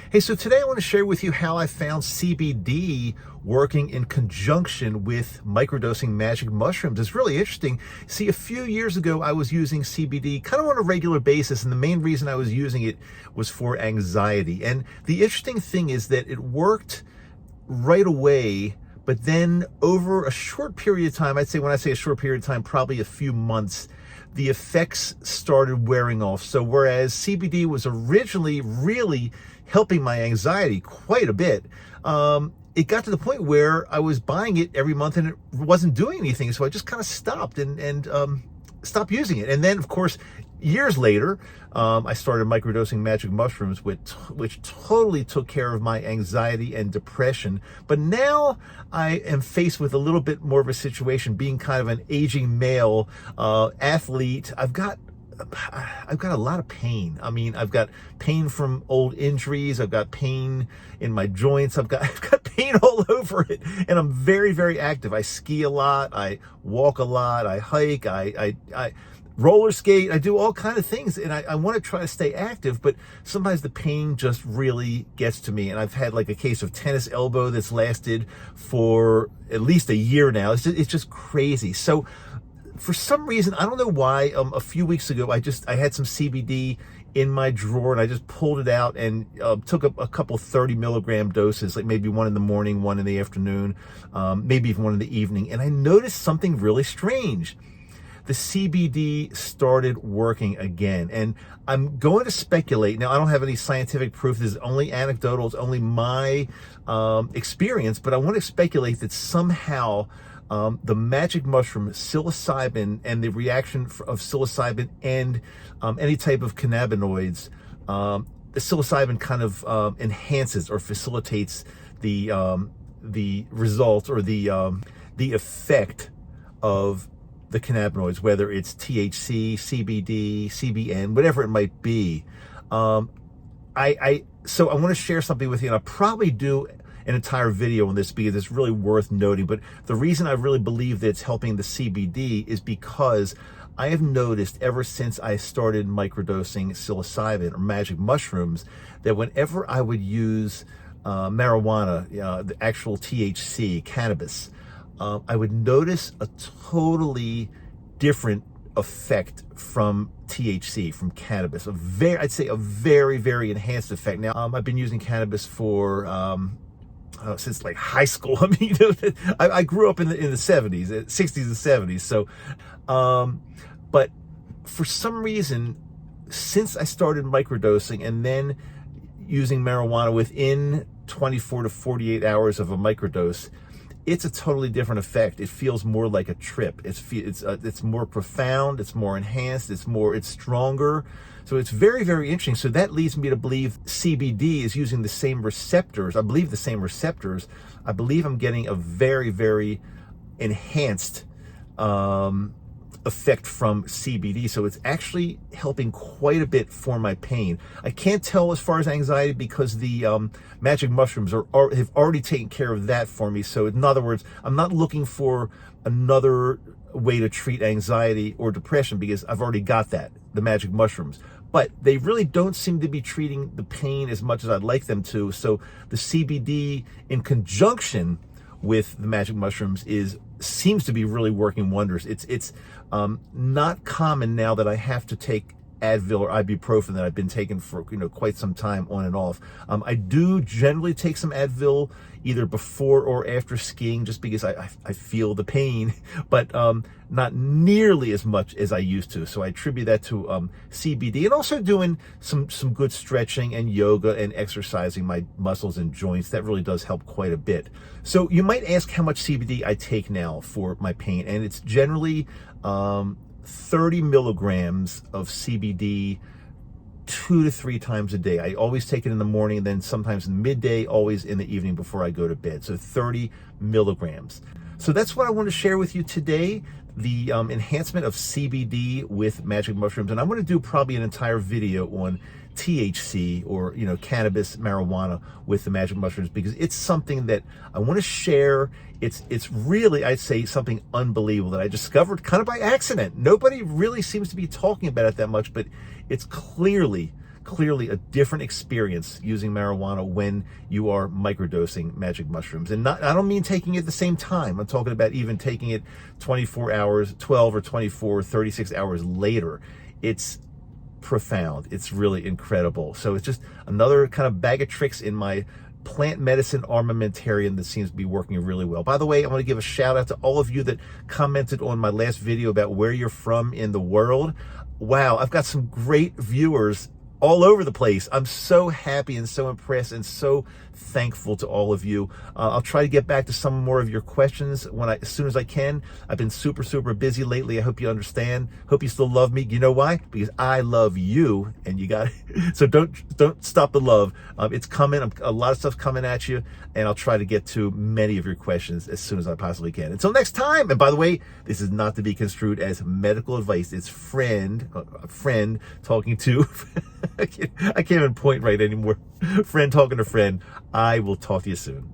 Hey, so today I want to share with you how I found CBD working in conjunction with microdosing magic mushrooms. It's really interesting. See, a few years ago, I was using CBD kind of on a regular basis, and the main reason I was using it was for anxiety. And the interesting thing is that it worked right away, but then over a short period of time, I'd say when I say a short period of time, probably a few months, the effects started wearing off. So whereas CBD was originally really helping my anxiety quite a bit, it got to the point where I was buying it every month and it wasn't doing anything. So I just kind of stopped and stopped using it. And then, of course, years later, I started microdosing magic mushrooms, which totally took care of my anxiety and depression. But now I am faced with a little bit more of a situation, being kind of an aging male athlete. I've got a lot of pain. I mean, I've got pain from old injuries. I've got pain in my joints. I've got pain all over it. And I'm very, very active. I ski a lot. I walk a lot. I hike. I roller skate. I do all kinds of things. And I want to try to stay active, but sometimes the pain just really gets to me. And I've had like a case of tennis elbow that's lasted for at least a year now. It's just crazy. So for some reason, I don't know why, a few weeks ago, I had some CBD in my drawer and I just pulled it out and took a couple 30 milligram doses, like maybe one in the morning, one in the afternoon, maybe even one in the evening. And I noticed something really strange. The CBD started working again. And I'm going to speculate. Now, I don't have any scientific proof. This is only anecdotal. It's only my experience. But I want to speculate that somehow the magic mushroom, psilocybin, and the reaction of psilocybin and any type of cannabinoids, the psilocybin kind of enhances or facilitates the result or the effect of the cannabinoids, whether it's THC, CBD, CBN, whatever it might be. So I want to share something with you, and I'll probably do an entire video on this because it's really worth noting. But the reason I really believe that it's helping the CBD is because I have noticed ever since I started microdosing psilocybin or magic mushrooms that whenever I would use marijuana, the actual THC, cannabis, I would notice a totally different effect from THC, from cannabis. I'd say a very, very enhanced effect. Now, I've been using cannabis for since like high school. I mean, I grew up in the 70s, 60s and 70s. So, but for some reason, since I started microdosing and then using marijuana within 24 to 48 hours of a microdose, it's a totally different effect. It feels more like a trip. It's more profound. It's more enhanced. It's stronger. So it's very, very interesting. So that leads me to believe CBD is using the same receptors. I believe the same receptors. I believe I'm getting a very, very enhanced effect from CBD. So it's actually helping quite a bit for my pain. I can't tell as far as anxiety because the magic mushrooms have already taken care of that for me. So in other words, I'm not looking for another way to treat anxiety or depression because I've already got that, the magic mushrooms. But they really don't seem to be treating the pain as much as I'd like them to. So the CBD in conjunction with the magic mushrooms seems to be really working wonders. It's not common now that I have to take Advil or ibuprofen that I've been taking for quite some time on and off. I do generally take some Advil either before or after skiing just because I feel the pain, but not nearly as much as I used to. So I attribute that to CBD and also doing some good stretching and yoga and exercising my muscles and joints. That really does help quite a bit. So you might ask how much CBD I take now for my pain, and it's generally 30 milligrams of CBD 2 to 3 times a day. I always take it in the morning, then sometimes in midday, always in the evening before I go to bed. So 30 milligrams. So that's what I want to share with you today, the enhancement of CBD with magic mushrooms. And I'm going to do probably an entire video on THC or, cannabis, marijuana with the magic mushrooms because it's something that I want to share. It's really, I'd say, something unbelievable that I discovered kind of by accident. Nobody really seems to be talking about it that much, but it's clearly clearly a different experience using marijuana when you are microdosing magic mushrooms. And I don't mean taking it at the same time. I'm talking about even taking it 24 hours, 12 or 24, 36 hours later. It's profound. It's really incredible. So it's just another kind of bag of tricks in my plant medicine armamentarium that seems to be working really well. By the way, I want to give a shout out to all of you that commented on my last video about where you're from in the world. Wow, I've got some great viewers all over the place. I'm so happy and so impressed and so thankful to all of you. I'll try to get back to some more of your questions as soon as I can. I've been super busy lately. I hope you understand. Hope you still love me. You know why? Because I love you, and you got it. So don't stop the love. It's coming. A lot of stuff's coming at you, and I'll try to get to many of your questions as soon as I possibly can. Until next time. And by the way, this is not to be construed as medical advice. It's a friend talking to I can't even point right anymore. Friend talking to friend. I will talk to you soon.